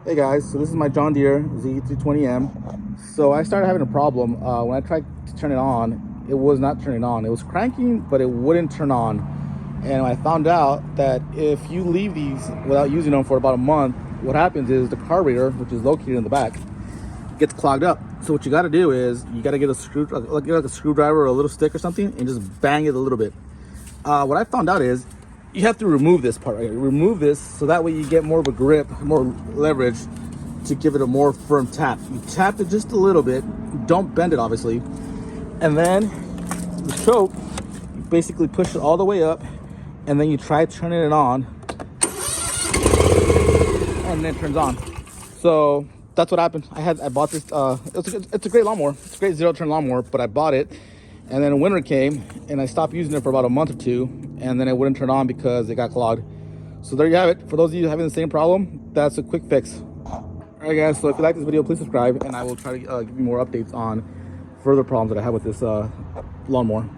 Hey guys, so this is my John Deere Z320M. So I started having a problem when I tried to turn it on. It was not turning on. It was cranking, but it wouldn't turn on. And I found out that if you leave these without using them for about a month, what happens is the carburetor, which is located in the back, gets clogged up. So what you got to do is you got to get a screwdriver or a little stick or something and just bang it a little bit. What I found out is you have to remove this part right here. Remove this so that way you get more of a grip, more leverage to give it a more firm tap. You tap it just a little bit, don't bend it obviously, and then the choke, you basically push it all the way up, and then you try turning it on, and then it turns on. So that's what happened. I bought this. It's a great lawnmower. It's a great zero-turn lawnmower, but I bought it, and then winter came, and I stopped using it for about a month or two, and then it wouldn't turn on because it got clogged. So there you have it. For those of you having the same problem, that's a quick fix. All right, guys. So if you like this video, please subscribe, and I will try to give you more updates on further problems that I have with this lawnmower.